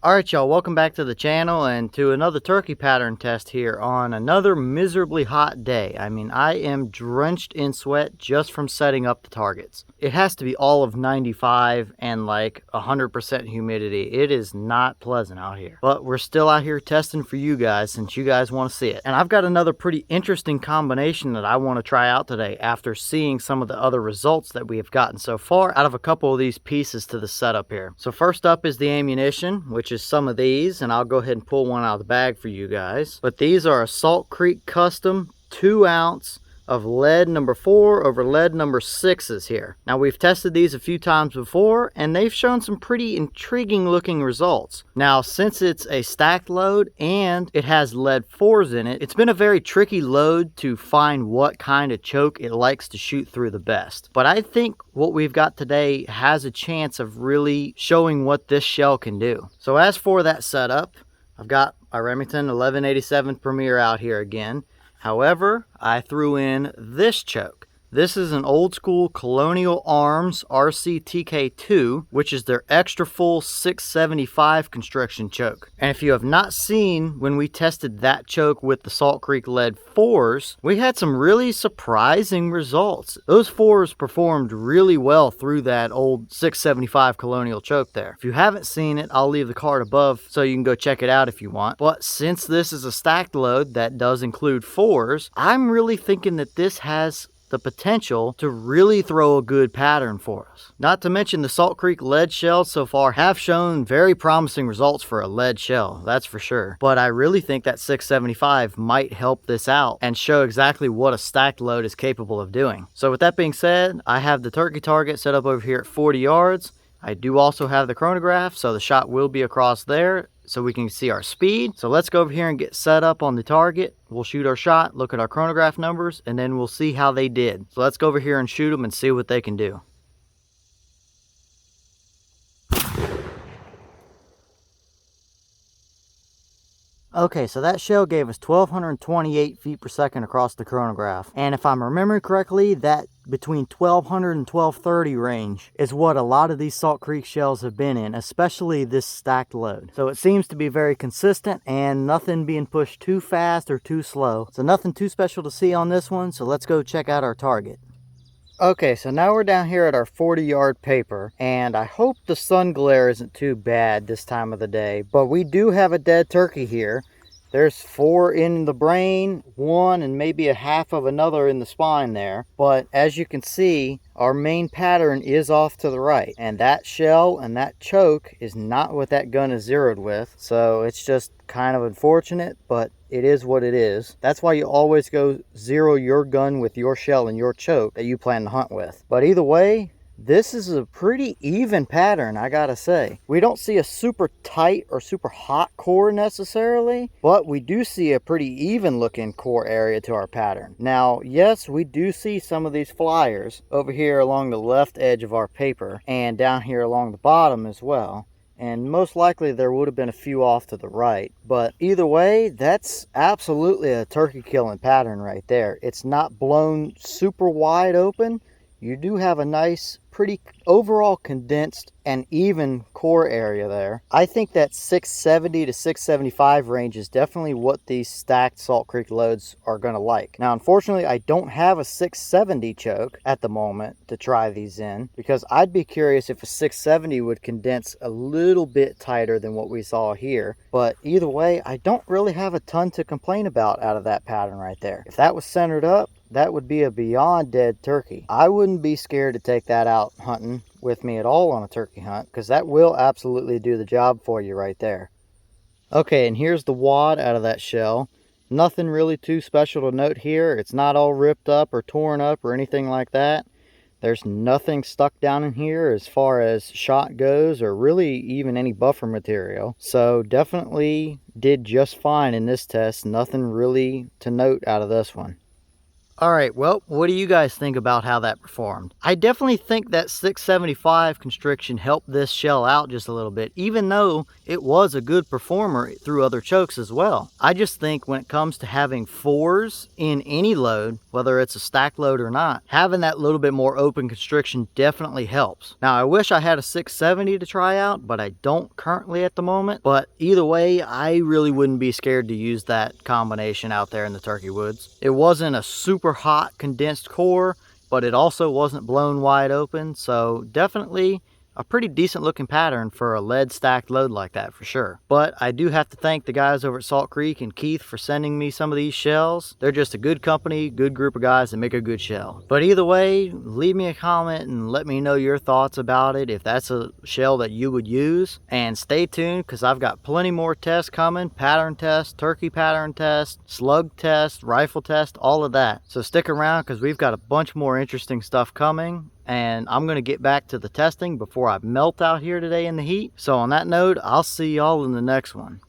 Alright y'all, welcome back to the channel and to another turkey pattern test here on another miserably hot day. I mean, I am drenched in sweat just from setting up the targets. It has to be all of 95 and like 100% humidity. It is not pleasant out here. But we're still out here testing for you guys since you guys want to see it. And I've got another pretty interesting combination that I want to try out today after seeing some of the other results that we have gotten so far out of a couple of these pieces to the setup here. So first up is the ammunition, which is some of these, and I'll go ahead and pull one out of the bag for you guys. But these are a Salt Creek custom 2 ounce of lead number 4 over lead number 6s here. Now we've tested these a few times before and they've shown some pretty intriguing looking results. Now since it's a stacked load and it has lead 4s in it, it's been a very tricky load to find what kind of choke it likes to shoot through the best. But I think what we've got today has a chance of really showing what this shell can do. So as for that setup, I've got my Remington 1187 Premier out here again. However, I threw in this choke. This is an old school Colonial Arms RCTK2, which is their extra full 675 construction choke. And if you have not seen when we tested that choke with the Salt Creek lead 4s, we had some really surprising results. Those 4s performed really well through that old 675 Colonial choke there. If you haven't seen it, I'll leave the card above so you can go check it out if you want. But since this is a stacked load that does include 4s, I'm really thinking that this has the potential to really throw a good pattern for us. Not to mention the Salt Creek lead shells so far have shown very promising results for a lead shell, that's for sure. But I really think that 675 might help this out and show exactly what a stacked load is capable of doing. So with that being said, I have the turkey target set up over here at 40 yards. I do also have the chronograph, so the shot will be across there so we can see our speed. So let's go over here and get set up on the target. We'll shoot our shot, look at our chronograph numbers, and then we'll see how they did. So let's go over here and shoot them and see what they can do. Okay, so that shell gave us 1,228 feet per second across the chronograph. And if I'm remembering correctly, that between 1,200 and 1,230 range is what a lot of these Salt Creek shells have been in, especially this stacked load. So it seems to be very consistent and nothing being pushed too fast or too slow. So nothing too special to see on this one, so let's go check out our target. Okay, so now we're down here at our 40-yard paper, and I hope the sun glare isn't too bad this time of the day, but we do have a dead turkey here. There's 4 in the brain, 1 and maybe a half of another in the spine there. But as you can see, our main pattern is off to the right. And that shell and that choke is not what that gun is zeroed with. So it's just kind of unfortunate, but it is what it is. That's why you always go zero your gun with your shell and your choke that you plan to hunt with. But either way, this is a pretty even pattern, I gotta say. We don't see a super tight or super hot core necessarily, but we do see a pretty even looking core area to our pattern. Now, yes, we do see some of these flyers over here along the left edge of our paper and down here along the bottom as well. And most likely there would have been a few off to the right. But either way, that's absolutely a turkey killing pattern right there. It's not blown super wide open. You do have a nice, pretty overall condensed and even core area there. I think that 670 to 675 range is definitely what these stacked Salt Creek loads are going to like. Now, unfortunately, I don't have a 670 choke at the moment to try these in, because I'd be curious if a 670 would condense a little bit tighter than what we saw here. But either way, I don't really have a ton to complain about out of that pattern right there. If that was centered up, that would be a beyond dead turkey. I wouldn't be scared to take that out hunting with me at all on a turkey hunt, because that will absolutely do the job for you right there. Okay, and here's the wad out of that shell. Nothing really too special to note here. It's not all ripped up or torn up or anything like that. There's nothing stuck down in here as far as shot goes, or really even any buffer material. So definitely did just fine in this test. Nothing really to note out of this one. Alright, well, what do you guys think about how that performed? I definitely think that 675 constriction helped this shell out just a little bit, even though it was a good performer through other chokes as well. I just think when it comes to having 4s in any load, whether it's a stack load or not, having that little bit more open constriction definitely helps. Now, I wish I had a 670 to try out, but I don't currently at the moment. But either way, I really wouldn't be scared to use that combination out there in the turkey woods. It wasn't a super hot condensed core, but it also wasn't blown wide open, so definitely a pretty decent looking pattern for a lead stacked load like that for sure. But I do have to thank the guys over at Salt Creek and Keith for sending me some of these shells. They're just a good company, good group of guys that make a good shell. But either way, leave me a comment and let me know your thoughts about it, if that's a shell that you would use. And stay tuned, because I've got plenty more tests coming: pattern test, turkey pattern test, slug test, rifle test, all of that. So stick around, because we've got a bunch more interesting stuff coming. And I'm going to get back to the testing before I melt out here today in the heat. So on that note, I'll see y'all in the next one.